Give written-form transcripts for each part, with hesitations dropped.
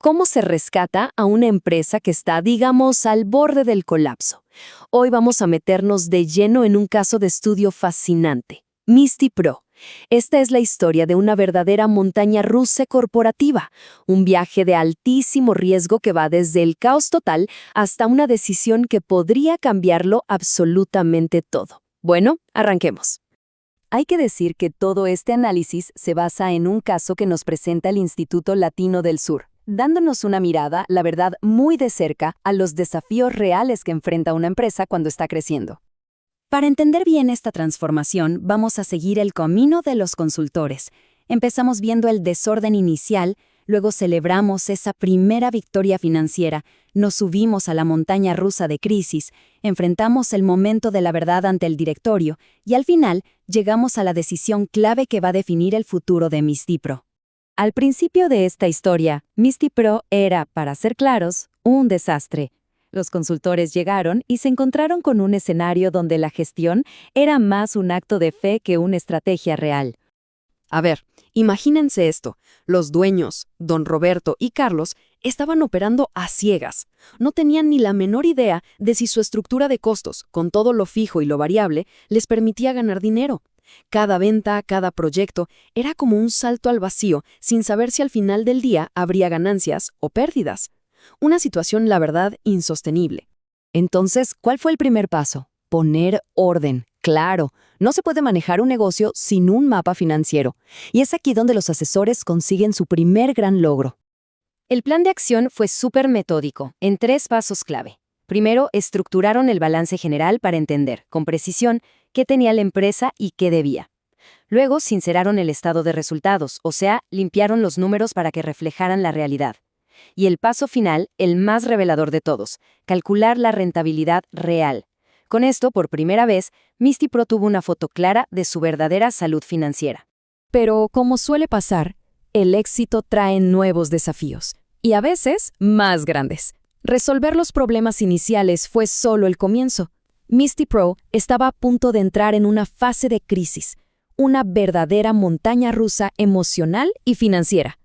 ¿Cómo se rescata a una empresa que está, digamos, al borde del colapso? Hoy vamos a meternos de lleno en un caso de estudio fascinante, Misty Pro. Esta es la historia de una verdadera montaña rusa corporativa, un viaje de altísimo riesgo que va desde el caos total hasta una decisión que podría cambiarlo absolutamente todo. Bueno, arranquemos. Hay que decir que todo este análisis se basa en un caso que nos presenta el Instituto Latino del Sur, dándonos una mirada, la verdad, muy de cerca a los desafíos reales que enfrenta una empresa cuando está creciendo. Para entender bien esta transformación, vamos a seguir el camino de los consultores. Empezamos viendo el desorden inicial, luego celebramos esa primera victoria financiera, nos subimos a la montaña rusa de crisis, enfrentamos el momento de la verdad ante el directorio y al final llegamos a la decisión clave que va a definir el futuro de Misty Pro. Al principio de esta historia, Misty Pro era, para ser claros, un desastre. Los consultores llegaron y se encontraron con un escenario donde la gestión era más un acto de fe que una estrategia real. A ver, imagínense esto. Los dueños, don Roberto y Carlos, estaban operando a ciegas. No tenían ni la menor idea de si su estructura de costos, con todo lo fijo y lo variable, les permitía ganar dinero. Cada venta, cada proyecto, era como un salto al vacío, sin saber si al final del día habría ganancias o pérdidas. Una situación, la verdad, insostenible. Entonces, ¿cuál fue el primer paso? Poner orden. Claro, no se puede manejar un negocio sin un mapa financiero. Y es aquí donde los asesores consiguen su primer gran logro. El plan de acción fue súper metódico, en 3 pasos clave. Primero, estructuraron el balance general para entender, con precisión, qué tenía la empresa y qué debía. Luego, sinceraron el estado de resultados, o sea, limpiaron los números para que reflejaran la realidad. Y el paso final, el más revelador de todos, calcular la rentabilidad real. Con esto, por primera vez, Misty Pro tuvo una foto clara de su verdadera salud financiera. Pero, como suele pasar, el éxito trae nuevos desafíos, y a veces más grandes. Resolver los problemas iniciales fue solo el comienzo. Misty Pro estaba a punto de entrar en una fase de crisis, una verdadera montaña rusa emocional y financiera.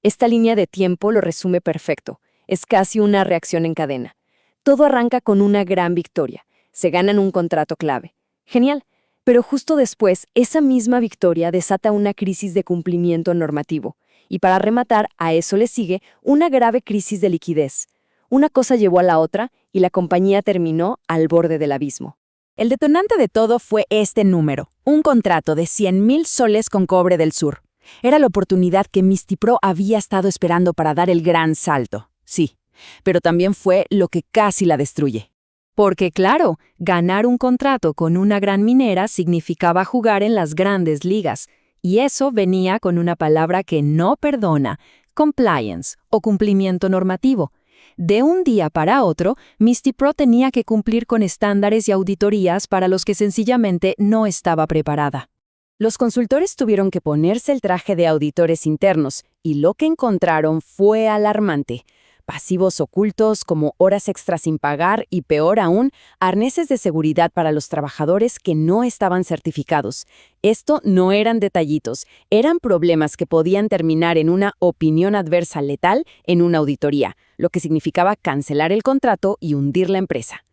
Esta línea de tiempo lo resume perfecto. Es casi una reacción en cadena. Todo arranca con una gran victoria. Se ganan un contrato clave. Genial. Pero justo después, esa misma victoria desata una crisis de cumplimiento normativo. Y para rematar, a eso le sigue una grave crisis de liquidez. Una cosa llevó a la otra y la compañía terminó al borde del abismo. El detonante de todo fue este número, un contrato de 100,000 soles con Cobre del Sur. Era la oportunidad que Misty Pro había estado esperando para dar el gran salto. Sí, pero también fue lo que casi la destruye. Porque claro, ganar un contrato con una gran minera significaba jugar en las grandes ligas, y eso venía con una palabra que no perdona, compliance o cumplimiento normativo. De un día para otro, Misty Pro tenía que cumplir con estándares y auditorías para los que sencillamente no estaba preparada. Los consultores tuvieron que ponerse el traje de auditores internos, y lo que encontraron fue alarmante. Pasivos ocultos como horas extras sin pagar y, peor aún, arneses de seguridad para los trabajadores que no estaban certificados. Esto no eran detallitos, eran problemas que podían terminar en una opinión adversa letal en una auditoría, lo que significaba cancelar el contrato y hundir la empresa.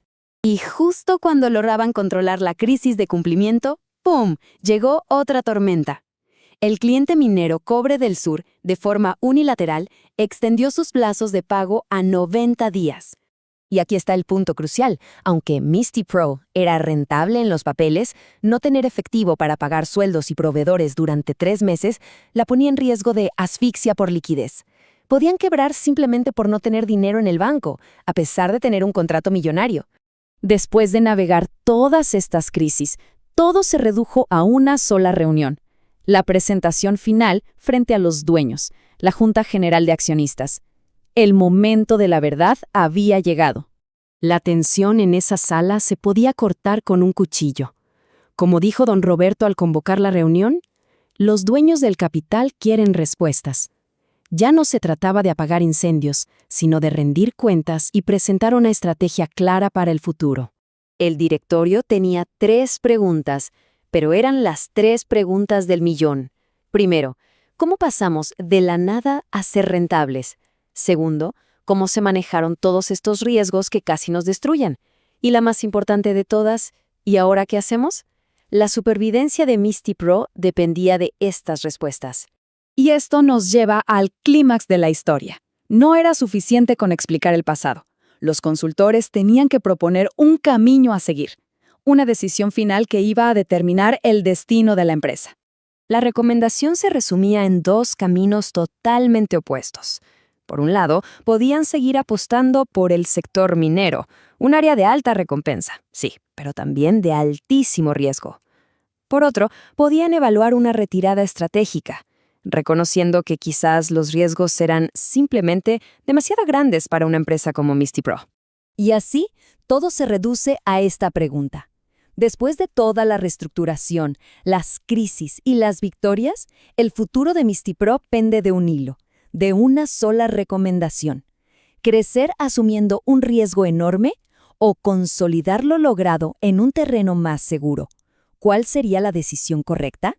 Y justo cuando lograban controlar la crisis de cumplimiento, ¡pum!, llegó otra tormenta. El cliente minero Cobre del Sur, de forma unilateral, extendió sus plazos de pago a 90 días. Y aquí está el punto crucial. Aunque Misty Pro era rentable en los papeles, no tener efectivo para pagar sueldos y proveedores durante 3 meses la ponía en riesgo de asfixia por liquidez. Podían quebrar simplemente por no tener dinero en el banco, a pesar de tener un contrato millonario. Después de navegar todas estas crisis, todo se redujo a una sola reunión. La presentación final frente a los dueños, la Junta General de Accionistas. El momento de la verdad había llegado. La tensión en esa sala se podía cortar con un cuchillo. Como dijo don Roberto al convocar la reunión, los dueños del capital quieren respuestas. Ya no se trataba de apagar incendios, sino de rendir cuentas y presentar una estrategia clara para el futuro. El directorio tenía 3 preguntas, pero eran las 3 preguntas del millón. Primero, ¿cómo pasamos de la nada a ser rentables? Segundo, cómo se manejaron todos estos riesgos que casi nos destruyen. Y la más importante de todas, ¿y ahora qué hacemos? La supervivencia de Misty Pro dependía de estas respuestas. Y esto nos lleva al clímax de la historia. No era suficiente con explicar el pasado. Los consultores tenían que proponer un camino a seguir, una decisión final que iba a determinar el destino de la empresa. La recomendación se resumía en dos caminos totalmente opuestos. Por un lado, podían seguir apostando por el sector minero, un área de alta recompensa, sí, pero también de altísimo riesgo. Por otro, podían evaluar una retirada estratégica, reconociendo que quizás los riesgos eran simplemente demasiado grandes para una empresa como Misty Pro. Y así, todo se reduce a esta pregunta. Después de toda la reestructuración, las crisis y las victorias, el futuro de Misty Pro pende de un hilo, de una sola recomendación: crecer asumiendo un riesgo enorme o consolidar lo logrado en un terreno más seguro. ¿Cuál sería la decisión correcta?